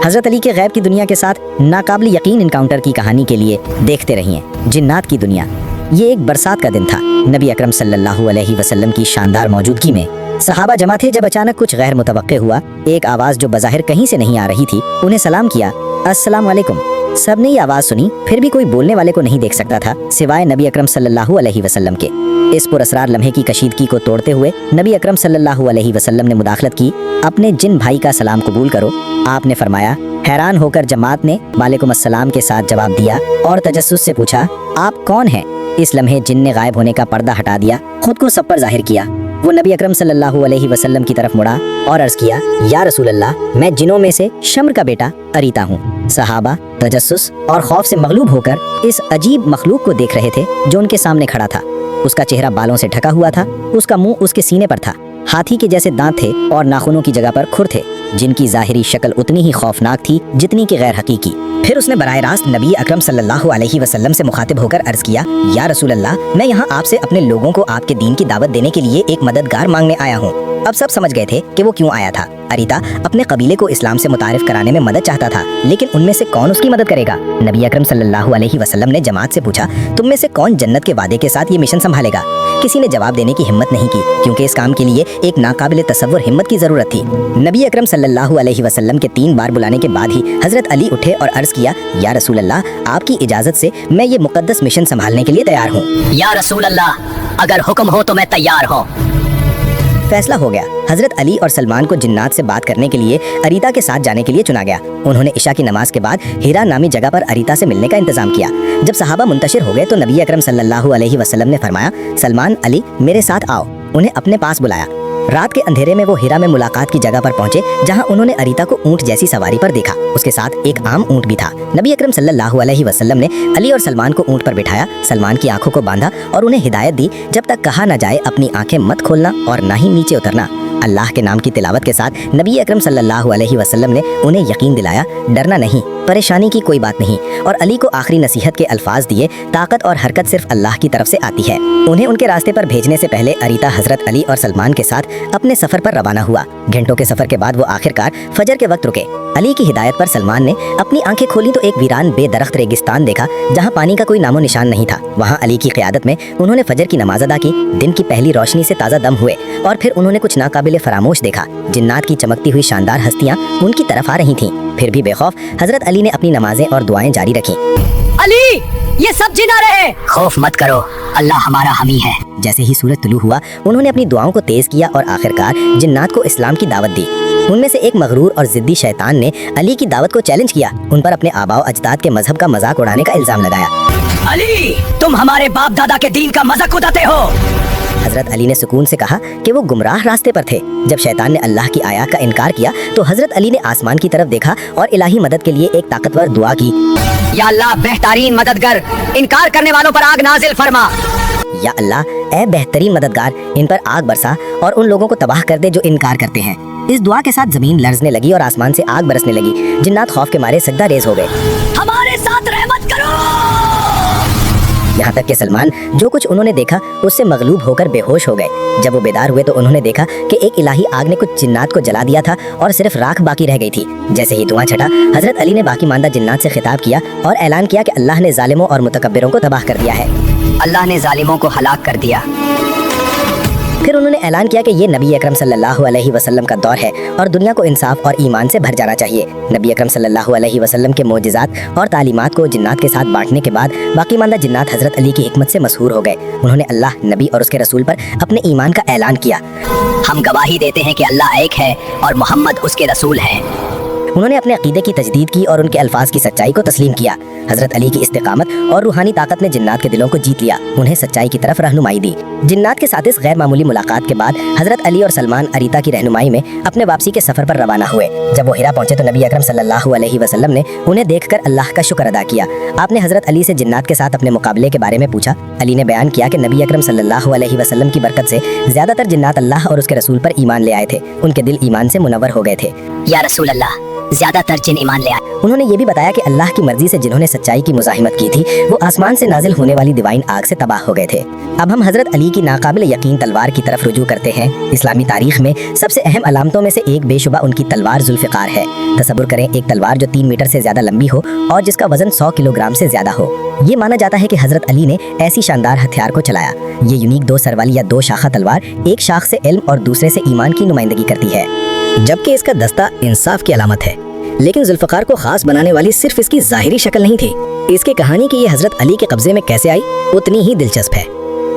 حضرت علی کے غیب کی دنیا کے ساتھ ناقابل یقین انکاؤنٹر کی کہانی کے لیے دیکھتے رہیے جنات کی دنیا۔ یہ ایک برسات کا دن تھا۔ نبی اکرم صلی اللہ علیہ وسلم کی شاندار موجودگی میں صحابہ جمع تھے جب اچانک کچھ غیر متوقع ہوا۔ ایک آواز جو بظاہر کہیں سے نہیں آ رہی تھی انہیں سلام کیا، السلام علیکم۔ سب نے یہ آواز سنی، پھر بھی کوئی بولنے والے کو نہیں دیکھ سکتا تھا سوائے نبی اکرم صلی اللہ علیہ وسلم کے۔ اس پراسرار لمحے کی کشیدگی کو توڑتے ہوئے نبی اکرم صلی اللہ علیہ وسلم نے مداخلت کی، اپنے جن بھائی کا سلام قبول کرو۔ آپ نے فرمایا۔ حیران ہو کر جماعت نے وعلیکم السلام کے ساتھ جواب دیا اور تجسس سے پوچھا، آپ کون ہیں؟ اس لمحے جن نے غائب ہونے کا پردہ ہٹا دیا، خود کو سب پر ظاہر کیا۔ وہ نبی اکرم صلی اللہ علیہ وسلم کی طرف مڑا اور عرض کیا، یا رسول اللہ، میں جنوں میں سے شمر کا بیٹا اریتا ہوں۔ صحابہ تجسس اور خوف سے مغلوب ہو کر اس عجیب مخلوق کو دیکھ رہے تھے جو ان کے سامنے کھڑا تھا۔ اس کا چہرہ بالوں سے ڈھکا ہوا تھا، اس کا منہ اس کے سینے پر تھا، ہاتھی کے جیسے دانت تھے اور ناخنوں کی جگہ پر کھر تھے، جن کی ظاہری شکل اتنی ہی خوفناک تھی جتنی کہ غیر حقیقی۔ پھر اس نے براہ راست نبی اکرم صلی اللہ علیہ وسلم سے مخاطب ہو کر عرض کیا، یا رسول اللہ، میں یہاں آپ سے اپنے لوگوں کو آپ کے دین کی دعوت دینے کے لیے ایک مددگار مانگنے آیا ہوں۔ اب سب سمجھ گئے تھے کہ وہ کیوں آیا تھا۔ اریتا اپنے قبیلے کو اسلام سے متعارف کرانے میں مدد چاہتا تھا، لیکن ان میں سے کون اس کی مدد کرے گا؟ نبی اکرم صلی اللہ علیہ وسلم نے جماعت سے پوچھا، تم میں سے کون جنت کے وعدے کے ساتھ یہ مشن سنبھالے گا؟ کسی نے جواب دینے کی ہمت نہیں کی، کیونکہ اس کام کے لیے ایک ناقابل تصور ہمت کی ضرورت تھی۔ نبی اکرم صلی اللہ علیہ وسلم کے 3 بار بلانے کے بعد ہی حضرت علی اٹھے اور عرض کیا، یا رسول اللہ، آپ کی اجازت سے میں یہ مقدس مشن سنبھالنے کے لیے تیار ہوں۔ یا رسول اللہ، اگر حکم ہو تو میں تیار ہوں۔ فیصلہ ہو گیا۔ حضرت علی اور سلمان کو جنات سے بات کرنے کے لیے اریتا کے ساتھ جانے کے لیے چنا گیا۔ انہوں نے عشاء کی نماز کے بعد ہیرا نامی جگہ پر اریتا سے ملنے کا انتظام کیا۔ جب صحابہ منتشر ہو گئے تو نبی اکرم صلی اللہ علیہ وسلم نے فرمایا، سلمان، علی، میرے ساتھ آؤ۔ انہیں اپنے پاس بلایا۔ رات کے اندھیرے میں وہ ہیرا میں ملاقات کی جگہ پر پہنچے، جہاں انہوں نے اریتا کو اونٹ جیسی سواری پر دیکھا۔ اس کے ساتھ ایک عام اونٹ بھی تھا۔ نبی اکرم صلی اللہ علیہ وسلم نے علی اور سلمان کو اونٹ پر بٹھایا، سلمان کی آنکھوں کو باندھا اور انہیں ہدایت دی، جب تک کہا نہ جائے اپنی آنکھیں مت کھولنا اور نہ ہی نیچے اترنا۔ اللہ کے نام کی تلاوت کے ساتھ نبی اکرم صلی اللہ علیہ وسلم نے انہیں یقین دلایا، ڈرنا نہیں، پریشانی کی کوئی بات نہیں، اور علی کو آخری نصیحت کے الفاظ دیے، طاقت اور حرکت صرف اللہ کی طرف سے آتی ہے۔ انہیں ان کے راستے پر بھیجنے سے پہلے اریتا حضرت علی اور سلمان کے ساتھ اپنے سفر پر روانہ ہوا۔ گھنٹوں کے سفر کے بعد وہ آخرکار فجر کے وقت رکے۔ علی کی ہدایت پر سلمان نے اپنی آنکھیں کھولی تو ایک ویران بے درخت ریگستان دیکھا، جہاں پانی کا کوئی نام و نشان نہیں تھا۔ وہاں علی کی قیادت میں انہوں نے فجر کی نماز ادا کی، دن کی پہلی روشنی سے تازہ دم ہوئے، اور پھر انہوں نے کچھ ناقابل فراموش دیکھا۔ جنات کی چمکتی ہوئی شاندار ہستیاں ان کی طرف آ رہی تھیں، پھر بھی بے خوف حضرت علی نے اپنی نمازیں اور دعائیں جاری رکھیں۔ علی، یہ سب جن آ رہے ہیں، خوف مت کرو، اللہ ہمارا حامی ہے۔ جیسے ہی سورج طلوع ہوا انہوں نے اپنی دعاؤں کو تیز کیا اور آخرکار جنات کو اسلام کی دعوت دی۔ ان میں سے ایک مغرور اور ضدی شیطان نے علی کی دعوت کو چیلنج کیا، ان پر اپنے آباء و اجداد کے مذہب کا مذاق اڑانے کا الزام لگایا۔ علی، تم ہمارے باپ دادا کے دین کا مذاق اڑاتے ہو۔ حضرت علی نے سکون سے کہا کہ وہ گمراہ راستے پر تھے۔ جب شیطان نے اللہ کی آیات کا انکار کیا تو حضرت علی نے آسمان کی طرف دیکھا اور الہی مدد کے لیے ایک طاقتور دعا کی، یا اللہ بہترین مددگار، انکار کرنے والوں پر آگ نازل فرما۔ یا اللہ اے بہترین مددگار، ان پر آگ برسا اور ان لوگوں کو تباہ کر دے جو انکار کرتے ہیں۔ اس دعا کے ساتھ زمین لرزنے لگی اور آسمان سے آگ برسنے لگی۔ جنات خوف کے مارے سجدہ ریز ہو گئے۔ ہمارے ساتھ رحمت کرو۔ یہاں تک کہ سلمان جو کچھ انہوں نے دیکھا اس سے مغلوب ہو کر بے ہوش ہو گئے۔ جب وہ بیدار ہوئے تو انہوں نے دیکھا کہ ایک الہی آگ نے کچھ جنات کو جلا دیا تھا اور صرف راکھ باقی رہ گئی تھی۔ جیسے ہی دھواں چھٹا حضرت علی نے باقی ماندہ جنات سے خطاب کیا اور اعلان کیا کہ اللہ نے ظالموں اور متکبروں کو تباہ کر دیا ہے۔ اللہ نے ظالموں کو ہلاک کر دیا۔ پھر انہوں نے اعلان کیا کہ یہ نبی اکرم صلی اللہ علیہ وسلم کا دور ہے اور دنیا کو انصاف اور ایمان سے بھر جانا چاہیے۔ نبی اکرم صلی اللہ علیہ وسلم کے معجزات اور تعلیمات کو جنات کے ساتھ بانٹنے کے بعد باقی ماندہ جنات حضرت علی کی حکمت سے مسحور ہو گئے۔ انہوں نے اللہ، نبی اور اس کے رسول پر اپنے ایمان کا اعلان کیا۔ ہم گواہی دیتے ہیں کہ اللہ ایک ہے اور محمد اس کے رسول ہیں۔ انہوں نے اپنے عقیدے کی تجدید کی اور ان کے الفاظ کی سچائی کو تسلیم کیا۔ حضرت علی کی استقامت اور روحانی طاقت نے جنات کے دلوں کو جیت لیا، انہیں سچائی کی طرف رہنمائی دی۔ جنات کے ساتھ اس غیر معمولی ملاقات کے بعد حضرت علی اور سلمان اریتا کی رہنمائی میں اپنے واپسی کے سفر پر روانہ ہوئے۔ جب وہ ہیرا پہنچے تو نبی اکرم صلی اللہ علیہ وسلم نے انہیں دیکھ کر اللہ کا شکر ادا کیا۔ آپ نے حضرت علی سے جنات کے ساتھ اپنے مقابلے کے بارے میں پوچھا۔ علی نے بیان کیا کہ نبی اکرم صلی اللہ علیہ وسلم کی برکت سے زیادہ تر جنات اللہ اور اس کے رسول پر ایمان لے آئے تھے، ان کے دل ایمان سے منور ہو گئے تھے۔ یا رسول اللہ، ज्यादातर जिन ईमान ले आए। उन्होंने ये भी बताया कि अल्लाह की मर्जी से जिन्होंने सच्चाई की मुज़ाहिमत की थी वो आसमान से नाजिल होने वाली दिवाइन आग से तबाह हो गए थे। अब हम हजरत अली की नाकाबिल यकीन तलवार की तरफ रुजू करते हैं। इस्लामी तारीख में सबसे अहम अलामतों में से एक बेशुबा उनकी तलवार जुल्फ़िकार है। तसव्वुर करें एक तलवार जो 3 मीटर से ज्यादा लंबी हो और जिसका वजन 100 किलोग्राम से ज्यादा हो। ये माना जाता है कि हजरत अली ने ऐसी शानदार हथियार को चलाया। ये यूनिक 2 सर वाली या 2 शाखा तलवार एक शाख से इल्म और दूसरे से ईमान की नुमाइंदगी करती है, जबकि इसका दस्ता इंसाफ की अलामत है। लेकिन जुल्फ़िकार को खास बनाने वाली सिर्फ इसकी ज़ाहिरी शक्ल नहीं थी, इसकी कहानी कि ये हजरत अली के कब्जे में कैसे आई उतनी ही दिलचस्प है।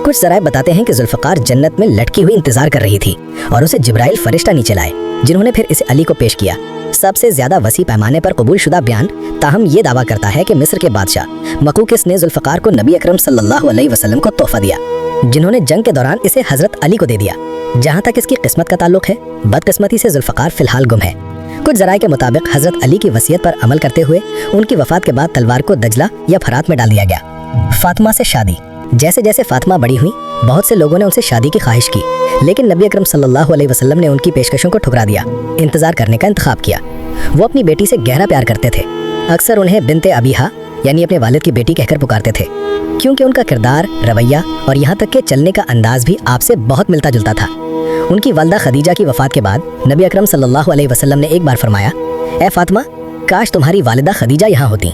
कुछ ज़राए बताते हैं कि जुल्फ़िकार जन्नत में लटकी हुई इंतजार कर रही थी और उसे जिब्राइल फरिश्ता नीचे लाए, जिन्होंने फिर इसे अली को पेश किया। सबसे ज्यादा वसी पैमाने पर कबूल शुदा बयान ताहम ये दावा करता है कि मिस्र के बादशाह मकूकिस ने जुल्फ़िकार को नबी अकरम सल्लल्लाहु अलैहि वसल्लम को तोहफा दिया, जिन्होंने जंग के दौरान इसे हजरत अली को दे दिया। जहाँ तक इसकी किस्मत का ताल्लुक है, बदकिस्मती से जुल्फ़िकार फिलहाल गुम है। कुछ ज़राए के मुताबिक हजरत अली की वसीयत पर अमल करते हुए उनकी वफात के बाद तलवार को दजला या फरात में डाल दिया गया। फातिमा से शादी। जैसे जैसे फातिमा बड़ी हुई, बहुत से लोगों ने उनसे शादी की ख्वाहिश की, लेकिन नबी अकरम सल्लल्लाहु अलैहि वसल्लम ने उनकी पेशकशों को ठुकरा दिया, इंतजार करने का इंतखाब किया। वो अपनी बेटी से गहरा प्यार करते थे। अक्सर उन्हें बिनते अबीहा यानी अपने वालिद की बेटी कहकर पुकारते थे, क्योंकि उनका किरदार, रवैया और यहाँ तक के चलने का अंदाज भी आपसे बहुत मिलता जुलता था। उनकी वालदा खदीजा की वफात के बाद नबी अकरम सल्लल्लाहु अलैहि वसल्लम ने एक बार फरमाया, ए फातिमा, काश तुम्हारी वालिदा खदीजा यहाँ होती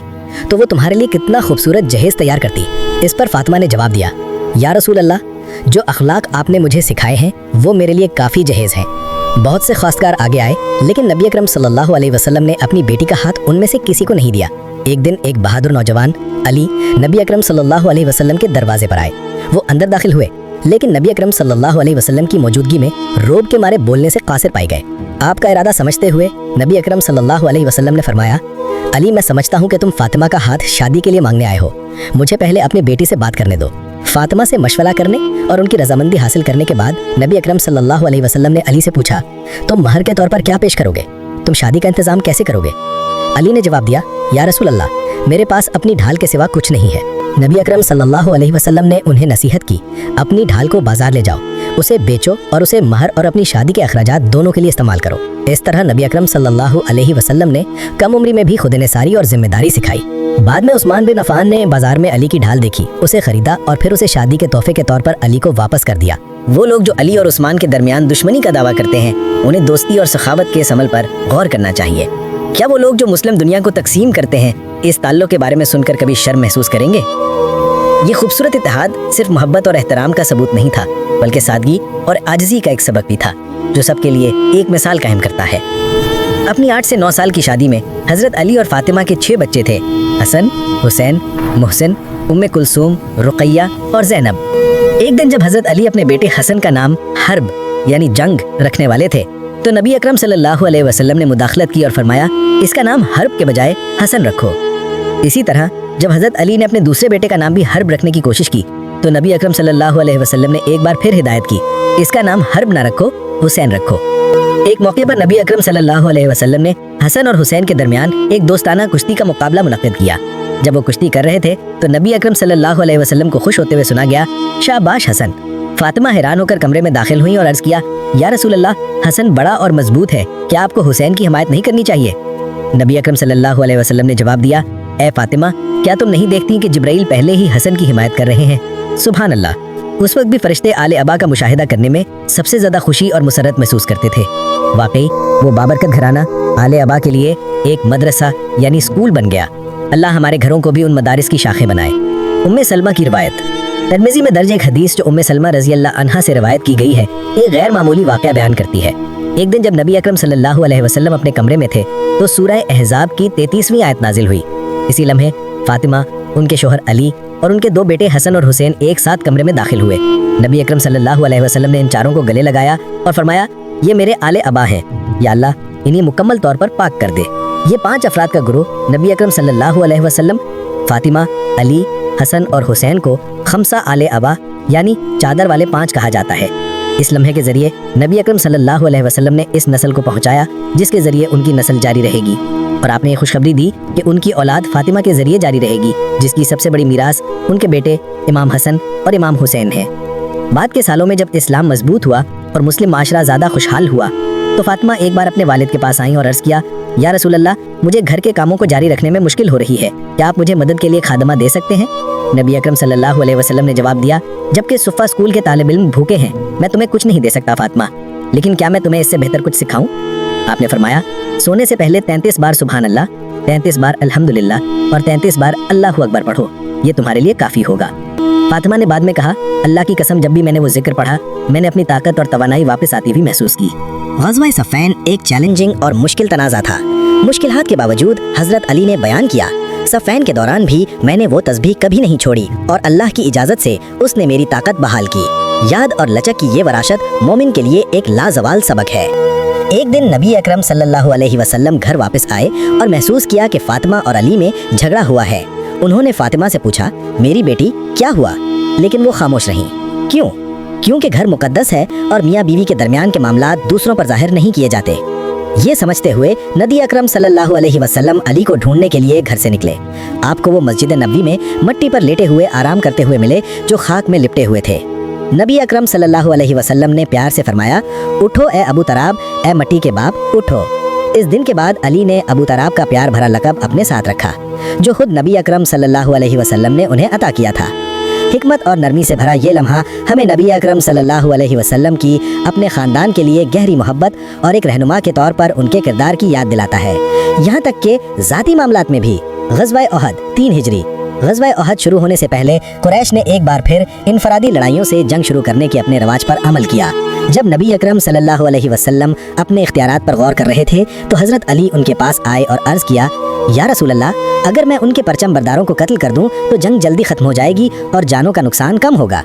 तो वो तुम्हारे लिए कितना खूबसूरत जहेज तैयार करती। इस पर फातिमा ने जवाब दिया, या रसूल अल्लाह, जो अखलाक आपने मुझे सिखाए हैं वो मेरे लिए काफ़ी जहेज हैं। बहुत से खासकार आगे आए, लेकिन नबी अकरम सल्लल्लाहु अलैहि वसल्लम ने अपनी बेटी का हाथ उनमें से किसी को नहीं दिया। एक दिन एक बहादुर नौजवान अली नबी अकरम सल्लल्लाहु अलैहि वसल्लम के दरवाजे पर आए। वो अंदर दाखिल हुए, लेकिन नबी अकरम सल्लल्लाहु अलैहि वसल्लम की मौजूदगी में रोब के मारे बोलने से कासिर पाए गए। आपका इरादा समझते हुए नबी अकरम सल्लल्लाहु अलैहि वसल्लम ने फरमाया, अली, मैं समझता हूँ कि तुम फातिमा का हाथ शादी के लिए मांगने आए हो। मुझे पहले अपनी बेटी से बात करने दो। फातिमा से मशवरा करने और उनकी रजामंदी हासिल करने के बाद नबी अकरम सल्लल्लाहु अलैहि वसल्लम ने अली से पूछा, तुम महर के तौर पर क्या पेश करोगे? तुम शादी का इंतजाम कैसे करोगे? अली ने जवाब दिया, या रसूल अल्लाह, मेरे पास अपनी ढाल के सिवा कुछ नहीं है। नबी अकरम सल्लल्लाहु अलैहि वसल्लम ने उन्हें नसीहत की, अपनी ढाल को बाजार ले जाओ, उसे बेचो और उसे महर और अपनी शादी के अखराजात दोनों के लिए इस्तेमाल करो। इस तरह नबी अकरम सल्लल्लाहु अलैहि वसल्लम ने कम उम्री में भी खुदनेसारी और जिम्मेदारी सिखाई। बाद में उस्मान बिन अफ़ान ने बाजार में अली की ढाल देखी, उसे खरीदा और फिर उसे शादी के तोहफे के तौर पर अली को वापस कर दिया। वो लोग जो अली और उस्मान के दरमियान दुश्मनी का दावा करते हैं, उन्हें दोस्ती और सखावत के इस अमल पर गौर करना चाहिए। क्या वो लोग जो मुस्लिम दुनिया को तकसीम करते हैं इस ताल्लुक के बारे में सुनकर कभी शर्म महसूस करेंगे? ये खूबसूरत इत्तेहाद सिर्फ मोहब्बत और एहतराम का सबूत नहीं था, बल्कि सादगी और आजिज़ी का एक सबक भी था, जो सबके लिए एक मिसाल कायम करता है। अपनी 8 से 9 साल की शादी में हजरत अली और फातिमा के 6 बच्चे थे, हसन, हुसैन, मोहसिन, उम्मे कुलसूम, रुकैया और ज़ैनब। एक दिन जब हजरत अली अपने बेटे हसन का नाम हर्ब यानी जंग रखने वाले थे, तो नबी अकरम सल्लल्लाहु अलैहि वसल्लम ने मुदाखलत की और फरमाया, इसका नाम हर्ब के बजाय हसन रखो। इसी तरह जब हजरत अली ने अपने दूसरे बेटे का नाम भी हर्ब रखने की कोशिश की, तो नबी अकरम सल्लल्लाहु अलैहि वसल्लम ने एक बार फिर हिदायत की, इसका नाम हर्ब ना रखो, हुसैन रखो। एक मौके पर नबी अकरम सल्लल्लाहु अलैहि वसल्लम ने हसन और हुसैन के दरमियान एक दोस्ताना कुश्ती का मुकाबला मुनक्किद किया। जब वो कुश्ती कर रहे थे तो नबी अकरम सल्लल्लाहु अलैहि वसल्लम को खुश होते हुए सुना गया, शाबाश हसन। फातिमा हैरान होकर कमरे में दाखिल हुई और अर्ज किया, या रसूल अल्लाह, हसन बड़ा और मजबूत है, क्या आपको हुसैन की हिमायत नहीं करनी चाहिए? नबी अकरम सल्लल्लाहु अलैहि वसल्लम ने जवाब दिया, ए फातिमा, क्या तुम नहीं देखती कि जिब्राइल पहले ही हसन की हिमायत कर रहे हैं? सुभान अल्लाह। उस वक्त भी फरिश्ते आले अबा का मुशाहिदा करने में सबसे ज्यादा खुशी और मुसरत महसूस करते थे। वाकई वो बाबरकत घराना आले अबा के लिए एक मदरसा यानी स्कूल बन गया। अल्लाह हमारे घरों को भी उन मदारिस की शाखें बनाए। उम्मे सलमा की रिवायत। तिरमिज़ी में दर्ज एक हदीस जो उम्मे सलमा रज़ी अल्लाह अन्हा से रिवायत की गई है, एक गैर मामूली वाक़या बयान करती है। एक दिन जब नबी अकरम सल्लल्लाहु अलैहि वसल्लम अपने कमरे में थे तो सूरह अहज़ाब की 33वीं आयत नाजिल हुई। इसी लम्हे फातिमा, उनके शोहर अली और उनके 2 बेटे हसन और हुसैन एक साथ कमरे में दाखिल हुए। नबी अकरम सल्लल्लाहु अलैहि वसल्लम ने इन चारों को गले लगाया और फरमाया, ये मेरे आले अबा हैं, या अल्लाह इन्हें मुकम्मल तौर पर पाक कर दे। ये 5 अफराद का ग्रुप नबी अकरम सल्लल्लाहु अलैहि वसल्लम, फातिमा, अली, हसन और हुसैन को खमसा आले अबा यानी चादर वाले 5 कहा जाता है। इस लम्हे के जरिए नबी अकरम सल्लल्लाहु अलैहि वसल्लम ने इस नस्ल को पहुंचाया जिसके जरिए उनकी नस्ल जारी रहेगी, और आपने ये खुशखबरी दी कि उनकी औलाद फातिमा के जरिए जारी रहेगी, जिसकी सबसे बड़ी मीरास उनके बेटे इमाम हसन और इमाम हुसैन है। बाद के सालों में जब इस्लाम मजबूत हुआ और मुस्लिम माशरा ज़्यादा खुशहाल हुआ तो फातिमा एक बार अपने वालिद के पास आई और अर्ज़ किया, या रसूल अल्लाह, मुझे घर के कामों को जारी रखने में मुश्किल हो रही है, क्या आप मुझे मदद के लिए खादमा दे सकते हैं? नबी अकरम सल्लल्लाहु अलैहि वसल्लम ने जवाब दिया, जबकि सुफ़ा स्कूल के तालिब इल्म भूखे हैं, मैं तुम्हें कुछ नहीं दे सकता फातिमा, लेकिन क्या मैं तुम्हें इससे बेहतर कुछ सिखाऊं? आपने फरमाया, सोने से पहले 33 बार सुभान अल्लाह, 33 बार अल्हम्दुलिल्लाह और 33 बार अल्लाहु अकबर पढ़ो, ये तुम्हारे लिए काफ़ी होगा। फातिमा ने बाद में कहा, अल्लाह की कसम, जब भी मैंने वो जिक्र पढ़ा, मैंने अपनी ताकत और तवानाई वापस आती हुई महसूस की। ग़ज़वा सफ़ैन एक चैलेंजिंग और मुश्किल तनाज़ा था। मुश्किलात के बावजूद हज़रत अली ने बयान किया, सफ़ैन के दौरान भी मैंने वो तस्बीह कभी नहीं छोड़ी और अल्लाह की इजाज़त से उसने मेरी ताकत बहाल की। याद और लचक की ये वरासत मोमिन के लिए एक लाजवाल सबक है। एक दिन नबी अकरम सल्लल्लाहु अलैहि वसल्लम घर वापस आए और महसूस किया कि फातिमा और अली में झगड़ा हुआ है। उन्होंने फातिमा से पूछा, मेरी बेटी क्या हुआ? लेकिन वो खामोश रहीं। क्यों? क्योंकि घर मुकद्दस है और मियाँ बीवी के दरमियान के मामलात दूसरों पर जाहिर नहीं किए जाते। ये समझते हुए नबी अकरम सल्लल्लाहु अलैहि वसल्लम अली को ढूंढने के लिए घर से निकले। आपको वो मस्जिद नबवी में मट्टी पर लेटे हुए आराम करते हुए मिले जो खाक में लिपटे हुए थे। नबी अकरम सल्लल्लाहु अलैहि वसल्लम ने प्यार से फरमाया, उठो ए अबू तराब, ए मट्टी के बाप, उठो। इस दिन के बाद अली ने अबू तराब का प्यार भरा लक़ब अपने साथ रखा, जो खुद नबी अकरम सल्लल्लाहु अलैहि वसल्लम ने उन्हें अता किया था। हिकमत और नरमी से भरा ये लम्हा हमें नबी अकरम सल्लल्लाहु अलैहि वसल्लम की अपने ख़ानदान के लिए गहरी मोहब्बत और एक रहनुमा के तौर पर उनके किरदार की याद दिलाता है। यहाँ तक कि ज़ाती मामलात में भी ग़ज़वा उहद 3 हिजरी, ग़ज़वा उहद शुरू होने से पहले कुरैश ने एक बार फिर इनफरादी लड़ाइयों से जंग शुरू करने के अपने रवाज पर अमल किया। जब नबी अकरम सल्लल्लाहु अलैहि वसल्लम अपने इख्तियारात पर गौर कर रहे थे तो हज़रत अली उनके पास आए और अर्ज़ किया, या रसूल अल्लाह, अगर मैं उनके परचम बरदारों को कत्ल कर दूं तो जंग जल्दी खत्म हो जाएगी और जानों का नुकसान कम होगा।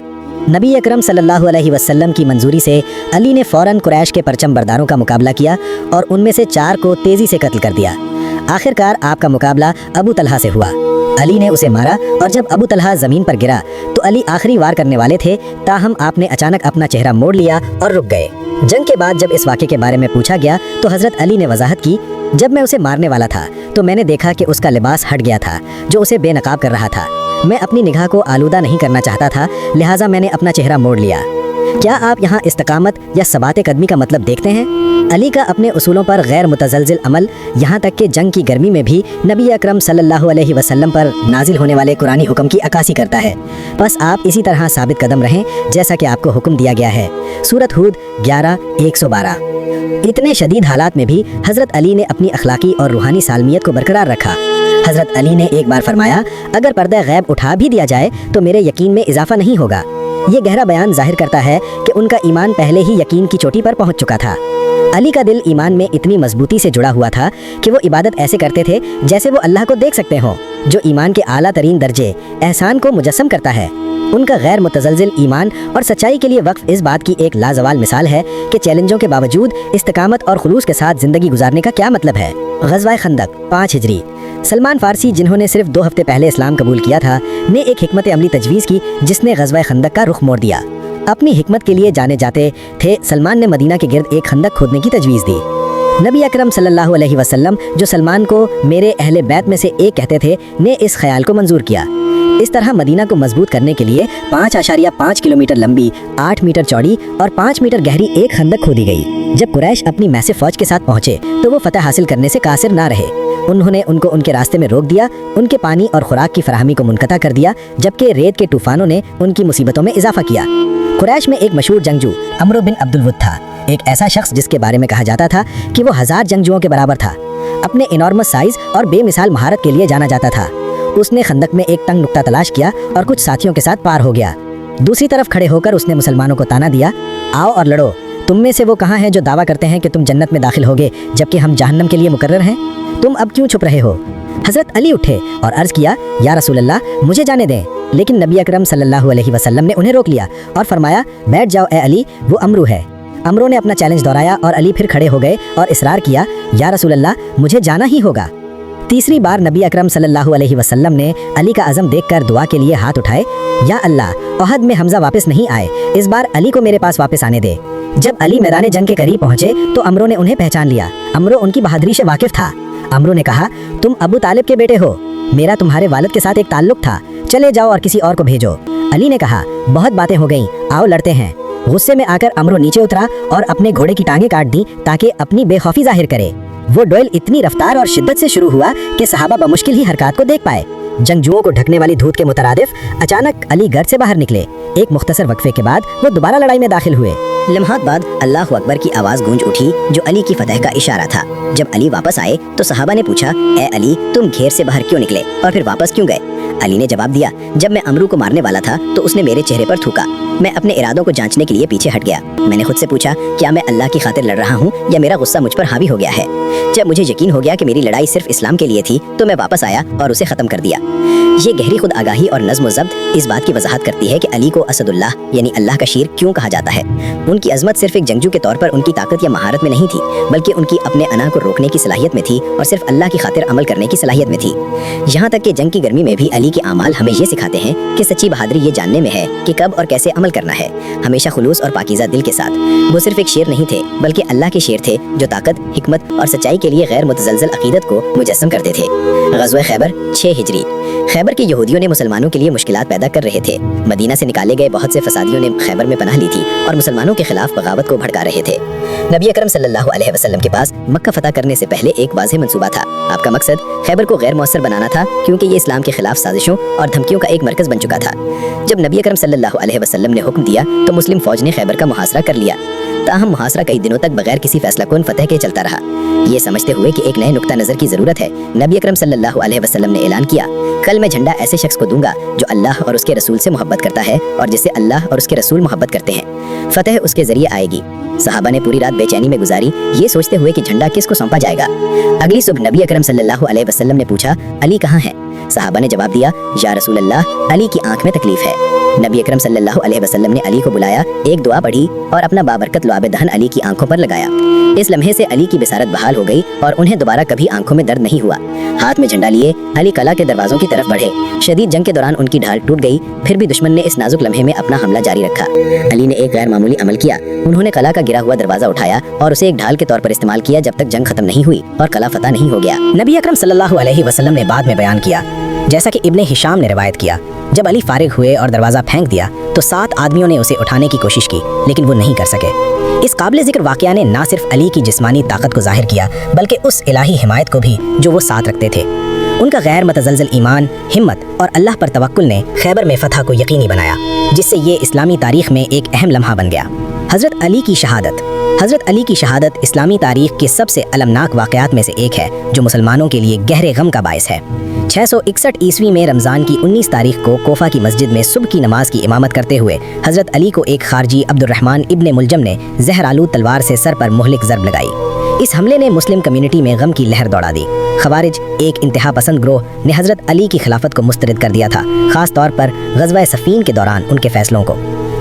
नबी अकरम सल्लल्लाहु अलैहि वसल्लम की मंजूरी से अली ने फ़ौरन कुरैश के परचम बरदारों का मुकाबला किया और उनमें से 4 को तेज़ी से कत्ल कर दिया। आखिरकार आपका मुकाबला अबू तलहा से हुआ। अली ने उसे मारा और जब अबू तलहा ज़मीन पर गिरा तो अली आखिरी वार करने वाले थे, ताहम आपने अचानक अपना चेहरा मोड़ लिया और रुक गए। जंग के बाद जब इस वाक़े के बारे में पूछा गया तो हज़रत अली ने वजाहत की, जब मैं उसे मारने वाला था तो मैंने देखा कि उसका लिबास हट गया था जो उसे बेनकाब कर रहा था। मैं अपनी निगाह को आलूदा नहीं करना चाहता था, लिहाजा मैंने अपना चेहरा मोड़ लिया। क्या आप यहाँ इस्तकामत या सबात कदमी का मतलब देखते हैं? अली का अपने उसूलों पर गैर मुतज़लज़िल अमल, यहाँ तक कि जंग की गर्मी में भी नबी अकरम सल्लल्लाहु अलैहि वसल्लम पर नाजिल होने वाले कुरानी हुक्म की अक्कासी करता है। बस आप इसी तरह साबित कदम रहें जैसा कि आपको हुक्म दिया गया है। सूरत हूद 11:112। इतने शदीद हालात में भी हज़रत अली ने अपनी अखलाकी और रूहानी सालमियत को बरकरार रखा। हज़रत अली ने एक बार फरमाया, अगर पर्दा गैब उठा भी दिया जाए तो मेरे यकीन में इजाफा नहीं होगा। ये गहरा बयान जाहिर करता है कि उनका ईमान पहले ही यकीन की चोटी पर पहुंच चुका था। अली का दिल ईमान में इतनी मजबूती से जुड़ा हुआ था कि वो इबादत ऐसे करते थे जैसे वो अल्लाह को देख सकते हों, जो ईमान के आला तरीन दर्जे एहसान को मुजस्सम करता है। उनका गैर मुतज़लज़िल ईमान और सच्चाई के लिए वक्फ इस बात की एक लाजवाल मिसाल है कि चैलेंजों के बावजूद इस्तिकामत और खुलूस के साथ ज़िंदगी गुजारने का क्या मतलब है। ग़ज़वा खंदक 5 हिजरी। सलमान फारसी, जिन्होंने सिर्फ 2 हफ्ते पहले इस्लाम कबूल किया था, ने एक हिकमत अमली तजवीज़ की जिसने ग़ज़वा खंदक का रुख मोड़ दिया। अपनी हिकमत के लिए जाने जाते थे सलमान ने मदीना के गिर्द एक खंदक खोदने की तजवीज़ दी। नबी अकरम सल्लल्लाहु अलैहि वसल्लम, जो सलमान को मेरे अहले बैत में से एक कहते थे, ने इस ख्याल को मंजूर किया। इस तरह मदीना को मजबूत करने के लिए 5.5 किलोमीटर लंबी, 8 मीटर चौड़ी और 5 मीटर गहरी एक खंदक खोदी गई। जब कुरैश अपनी मैसिव फौज के साथ पहुंचे तो वो फतह हासिल करने से कासिर ना रहे। उन्होंने उनको उनके रास्ते में रोक दिया, उनके पानी और खुराक की फराहमी को मुनक़ता कर दिया, जबकि रेत के तूफानों ने उनकी मुसीबतों में इजाफा किया। कुरैश में एक मशहूर जंगजू अमर बिन अब्दुल वुद था, एक ऐसा शख्स जिसके बारे में कहा जाता था कि वो 1000 जंगजुओं के बराबर था। अपने इनॉर्मस साइज और बेमिसाल महारत के लिए जाना जाता था। उसने खंदक में एक तंग नुक्ता तलाश किया और कुछ साथियों के साथ पार हो गया। दूसरी तरफ खड़े होकर उसने मुसलमानों को ताना दिया, आओ और लड़ो। तुम में से वो कहाँ हैं जो दावा करते हैं कि तुम जन्नत में दाखिल होगे जबकि हम जहन्नम के लिए मुकर्रर हैं? तुम अब क्यों छुप रहे हो? हज़रत अली उठे और अर्ज़ किया, या रसूल अल्लाह, मुझे जाने दें। लेकिन नबी अकरम सल्लल्लाहु अलैहि वसल्लम ने उन्हें रोक लिया और फरमाया, बैठ जाओ ए अली, वो अमरू है। अमरों ने अपना चैलेंज दोहराया और अली फिर खड़े हो गए और इसरार किया, या रसूल अल्लाह, मुझे जाना ही होगा। तीसरी बार नबी अकरम सल्लल्लाहु अलैहि वसल्लम ने अली का अज़म देखकर दुआ के लिए हाथ उठाए, या अल्लाह, ओहद में हमजा वापस नहीं आए, इस बार अली को मेरे पास वापस आने दे। जब अली मैदान जंग के करीब पहुंचे तो अमरों ने उन्हें पहचान लिया। अमरों उनकी बहादुरी से वाकिफ था। अमरों ने कहा, तुम अबू तालिब के बेटे हो, मेरा तुम्हारे वालिद के साथ एक ताल्लुक था, चले जाओ और किसी और को भेजो। अली ने कहा, बहुत बातें हो गईं, आओ लड़ते हैं। गुस्से में आकर अमरो नीचे उतरा और अपने घोड़े की टांगें काट दी ताकि अपनी बेखौफी जाहिर करे। वो डोयल इतनी रफ्तार और शिद्दत से शुरू हुआ कि सहाबा बमुश्किल ही हरकत को देख पाए। जंगजुओं को ढकने वाली धूप के मुतरादिफ अचानक अली घर से बाहर निकले। एक मुख्तसर वक्फे के बाद वो दोबारा लड़ाई में दाखिल हुए। लम्हात बाद अल्लाह अकबर की आवाज गूंज उठी जो अली की फतह का इशारा था। जब अली वापस आए तो सहाबा ने पूछा, ए अली, तुम घेर से बाहर क्यों निकले और फिर वापस क्यों गए? अली ने जवाब दिया, जब मैं अमरू को मारने वाला था तो उसने मेरे चेहरे पर थूका। मैं अपने इरादों को जांचने के लिए पीछे हट गया। मैंने खुद से पूछा, क्या मैं अल्लाह की खातिर लड़ रहा हूँ या मेरा गुस्सा मुझ पर हावी हो गया है? जब मुझे यकीन हो गया कि मेरी लड़ाई सिर्फ इस्लाम के लिए थी तो मैं वापस आया और उसे खत्म कर दिया। ये गहरी खुद आगाही और नज़्म व ज़ब्त इस बात की वजाहत करती है कि अली को असदुल्लाह यानी अल्लाह का शेर क्यों कहा जाता है। उनकी अजमत सिर्फ एक जंगजू के तौर पर उनकी ताकत या महारत में नहीं थी, बल्कि उनकी अपने अना को रोकने की सलाहियत में थी और सिर्फ अल्लाह की खातिर अमल करने की सलाहियत में थी। यहाँ तक कि जंग की गर्मी में भी अली के आमाल हमें ये सिखाते हैं कि सच्ची बहादुरी ये जानने में है कि कब और कैसे अमल करना है, हमेशा खुलूस और पाकीज़ा दिल के साथ। वो सिर्फ एक शेर नहीं थे बल्कि अल्लाह के शेर थे जो ताकत, हिकमत और सच्चाई के लिए गैर मुतज़लज़ल अक़ीदत को मुजस्सम करते थे। ग़ज़वा खैबर 6 हिजरी। खैबर के यहूदियों ने मुसलमानों के लिए मुश्किलात पैदा कर रहे थे। मदीना से निकाले गए बहुत से फसादियों ने खैबर में पनाह ली थी और मुसलमानों के खिलाफ बगावत को भड़का रहे थे। नबी अकरम सल्लल्लाहु अलैहि वसल्लम के पास मक्का फतह करने से पहले एक वाज़ेह मंसूबा था। आपका मकसद खैबर को गैर मौसर बनाना था, क्योंकि ये इस्लाम के खिलाफ साजिशों और धमकियों का एक मरकज बन चुका था। जब नबी अकरम सल्लल्लाहु अलैहि वसल्लम ने हुक्म दिया तो मुस्लिम फौज ने खैबर का मुहासरा कर लिया। ताहम मुहासरा कई दिनों तक बगैर किसी फैसला कुन फतह के चलता रहा। ये समझते हुए कि एक नए नुक्ता नज़र की ज़रूरत है, नबी अकरम सल्लल्लाहु अलैहि वसल्लम ने ऐलान किया, कल मैं झंडा ऐसे शख्स को दूंगा जो अल्लाह और उसके रसूल से मोहब्बत करता है और जिससे अल्लाह और उसके रसूल मोहब्बत करते हैं। फतह उसके जरिए आएगी। सहाबा ने पूरी रात बेचैनी में गुजारी, ये सोचते हुए कि झंडा किसको सौंपा जाएगा। अगली सुबह नबी अकरम सल्लल्लाहु अलैहि वसल्लम ने पूछा, अली कहाँ है? सहाबा ने जवाब दिया, या रसूल अल्लाह, अली की आंख में तकलीफ है। नबी अकरम सल्लल्लाहु अलैहि वसल्लम ने अली को बुलाया, एक दुआ पढ़ी और अपना बाबरकत लुआब दहन अली की आंखों पर लगाया। इस लम्हे से अली की बिसारत बहाल हो गई और उन्हें दोबारा कभी आंखों में दर्द नहीं हुआ। हाथ में झंडा लिए अली कला के दरवाजों की तरफ बढ़े। शदीद जंग के दौरान उनकी ढाल टूट गई, फिर भी दुश्मन ने इस नाजुक लम्हे में अपना हमला जारी रखा। अली ने एक गैर मामूली अमल किया। उन्होंने कला का गिरा हुआ दरवाजा उठाया और उसे एक ढाल के तौर पर इस्तेमाल किया जब तक जंग खत्म नहीं हुई और कला फतह नहीं हो गया। नबी अकरम सल्लल्लाहु अलैहि वसल्लम ने बाद में बयान किया, जैसा कि इब्ने हिशाम ने रिवायत किया, जब अली फारिग हुए और दरवाजा फेंक दिया तो 7 आदमियों ने उसे उठाने की कोशिश की, लेकिन वो नहीं कर सके। इस काबिल जिक्र वाक़या ने न सिर्फ अली की जिस्मानी ताकत को जाहिर किया, बल्कि उस इलाही हिमायत को भी जो वो साथ रखते थे। उनका गैर मुतज़लज़ल ईमान, हिम्मत और अल्लाह पर तवक्कुल ने खैबर में फतह को यकीनी बनाया, जिससे ये इस्लामी तारीख में एक अहम लम्हा बन गया। हज़रत अली की शहादत। हज़रत अली की शहादत इस्लामी तारीख के सबसे अलमनाक वाक़यात में से एक है, जो मुसलमानों के लिए गहरे गम का बायस है। 661 ईस्वी में रमज़ान की 19 तारीख को कोफा की मस्जिद में सुबह की नमाज की इमामत करते हुए हज़रत अली को एक खारजी अब्दुर्रहमान इब्ने मुलजम ने जहरालू तलवार से सर पर मुहलिक ज़रब लगाई। इस हमले ने मुस्लिम कम्युनिटी में गम की लहर दौड़ा दी। खवारिज, एक इंतहा पसंद ग्रोह, ने हज़रत अली की खिलाफत को मुस्तरद कर दिया था, ख़ास तौर पर ग़ज़वा सफ़ीन के दौरान उनके फैसलों को।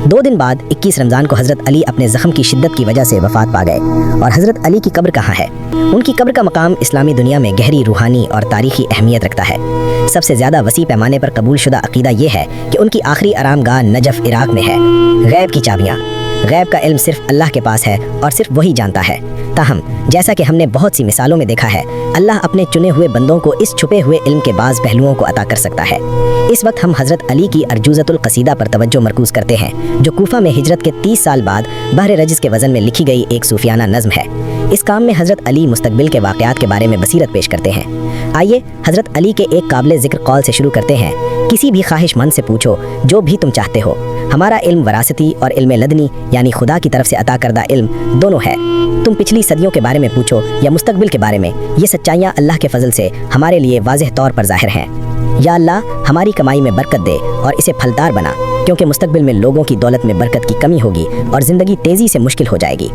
2 दिन बाद 21 रमज़ान को हज़रत अली अपने ज़ख्म की शिद्दत की वजह से वफ़ात पा गए। और हज़रत अली की कब्र कहाँ है? उनकी कब्र का मकाम इस्लामी दुनिया में गहरी रूहानी और तारीख़ी अहमियत रखता है। सबसे ज़्यादा वसी पैमाने पर कबूल शुदा अक़ीदा ये है कि उनकी आखिरी आरामगाह नजफ़ इराक़ में है। गैब की चाबियाँ। गैब का इल्म सिर्फ अल्लाह के पास है और सिर्फ वही जानता है। ताहम जैसा कि हमने बहुत सी मिसालों में देखा है, अल्लाह अपने चुने हुए बंदों को इस छुपे हुए इल्म के बाज़ पहलुओं को अता कर सकता है। इस वक्त हम हज़रत अली की अर्जूज़तुल क़सीदा पर तवज्जो मरकूज़ करते हैं, जो कूफा में हिजरत के 30 साल बाद बहर रजिस के वज़न में लिखी गई एक सूफियाना नज़्म है। इस काम में हज़रत अली मुस्तकबिल के वाक़यात के बारे में बसीरत पेश करते हैं। आइए हज़रत अली के एक काबिल ज़िक्र कौल से शुरू करते हैं। किसी भी ख्वाहिशमंद से पूछो जो भी तुम चाहते हो। हमारा इल्म वरासती और इल्म लदनी यानी खुदा की तरफ से अता करदा इल्म दोनों है। तुम पिछली सदियों के बारे में पूछो या मुस्तकबिल के बारे में, ये सच्चाइयाँ अल्लाह के फजल से हमारे लिए वाज़ेह तौर पर ज़ाहिर हैं। या अल्लाह हमारी कमाई में बरकत दे और इसे फलदार बना, क्योंकि मुस्तकबिल में लोगों की दौलत में बरकत की कमी होगी और ज़िंदगी तेज़ी से मुश्किल हो जाएगी।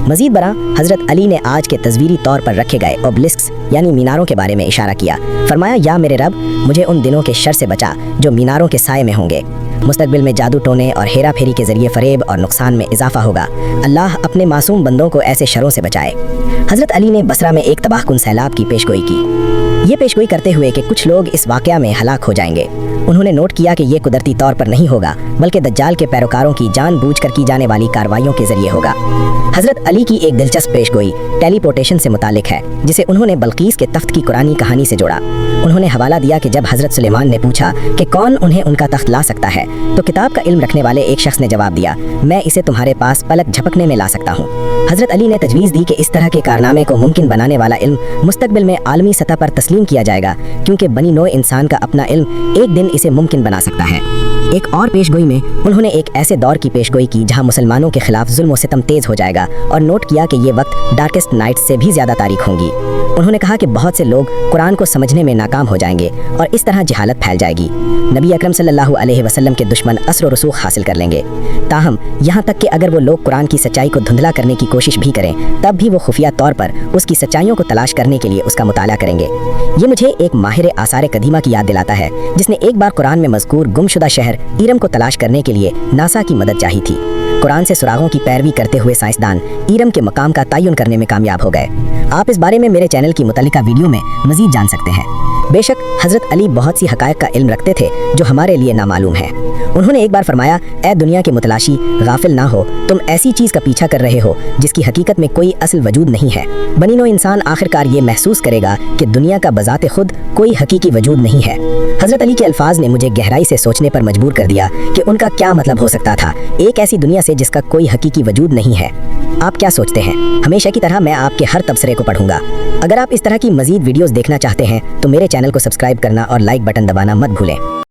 मज़ीद बरा हज़रत अली ने आज के तस्वीरी तौर पर रखे गए ओबलिस्क्स यानी मीनारों के बारे में इशारा किया। फरमाया, या मेरे रब, मुझे उन दिनों के शर से बचा जो मीनारों के साए में होंगे। मुस्तकबिल में जादू टोने और हेरा फेरी के जरिए फरेब और नुकसान में इजाफा होगा। अल्लाह अपने मासूम बंदों को ऐसे शरों से बचाए। हज़रत अली ने बसरा में एक तबाहकुन सैलाब की पेशगोई की। ये पेशगोई करते हुए कि कुछ लोग इस वाक़या में हलाक हो जाएंगे। उन्होंने नोट किया कि ये कुदरती तौर पर नहीं होगा, बल्कि दज्जाल के पैरोकारों की जानबूझकर की जाने वाली कार्रवाइयों के जरिए होगा। हजरत अली की एक दिलचस्प पेशगोई टेलीपोर्टेशन से मुतालिक है, जिसे उन्होंने बल्कीस के तख्त की कुरानी कहानी से जोड़ा। उन्होंने हवाला दिया कि जब हजरत सुलेमान ने पूछा कि कौन उन्हें उनका तख्त ला सकता है, तो किताब का इल्म रखने वाले एक शख्स ने जवाब दिया, मैं इसे तुम्हारे पास पलक झपकने में ला सकता हूँ। हजरत अली ने तजवीज़ दी कि इस तरह के कारनामे को मुमकिन बनाने वाला इल्म मुस्तकबिल में आलमी सतह पर तस्लीम किया जाएगा, क्योंकि बनी नौ इंसान का अपना इल्म एक दिन इसे मुमकिन बना सकता है। एक और पेशगोई में उन्होंने एक ऐसे दौर की पेशगोई की जहां मुसलमानों के खिलाफ जुल्म व सितम तेज हो जाएगा, और नोट किया कि ये वक्त डार्केस्ट नाइट से भी ज्यादा तारीख होंगी। उन्होंने कहा कि बहुत से लोग कुरान को समझने में नाकाम हो जाएंगे और इस तरह जहालत फैल जाएगी। नबी अकरम सल्लल्लाहु अलैहि वसल्लम के दुश्मन असर व रसूख हासिल कर लेंगे। ताहम यहाँ तक कि अगर वो लोग कुरान की सच्चाई को धुंधला करने की कोशिश भी करें, तब भी वो खुफिया तौर पर उसकी सच्चाइयों को तलाश करने के लिए उसका मुताला करेंगे। ये मुझे एक माहिर आसार कदीमा की याद दिलाता है, जिसने एक बार कुरान में मज़कूर गुमशुदा शहर ईरम को तलाश करने के लिए नासा की मदद चाही थी। कुरान से सुरागों की पैरवी करते हुए साइंसदान ईरम के मकाम का तयन करने में कामयाब हो गए। आप इस बारे में मेरे चैनल की मुतल्लिका वीडियो में मजीद जान सकते हैं। बेशक हजरत अली बहुत सी हकायक का इल्म रखते थे जो हमारे लिए नामालूम है। उन्होंने एक बार फरमाया, ए दुनिया के मुतलाशी, गाफिल ना हो, तुम ऐसी चीज़ का पीछा कर रहे हो जिसकी हकीकत में कोई असल वजूद नहीं है। बनी नौ इंसान आखिरकार ये महसूस करेगा कि दुनिया का बजाते खुद कोई हकीकी वजूद नहीं है। हजरत अली के अल्फाज ने मुझे गहराई से सोचने पर मजबूर कर दिया कि उनका क्या मतलब हो सकता था एक ऐसी दुनिया से जिसका कोई हकीकी वजूद नहीं है। आप क्या सोचते हैं? हमेशा की तरह मैं आपके हर तबसरे को पढ़ूंगा। अगर आप इस तरह की मजीद वीडियोस देखना चाहते हैं तो मेरे चैनल को सब्सक्राइब करना और लाइक बटन दबाना मत भूलें।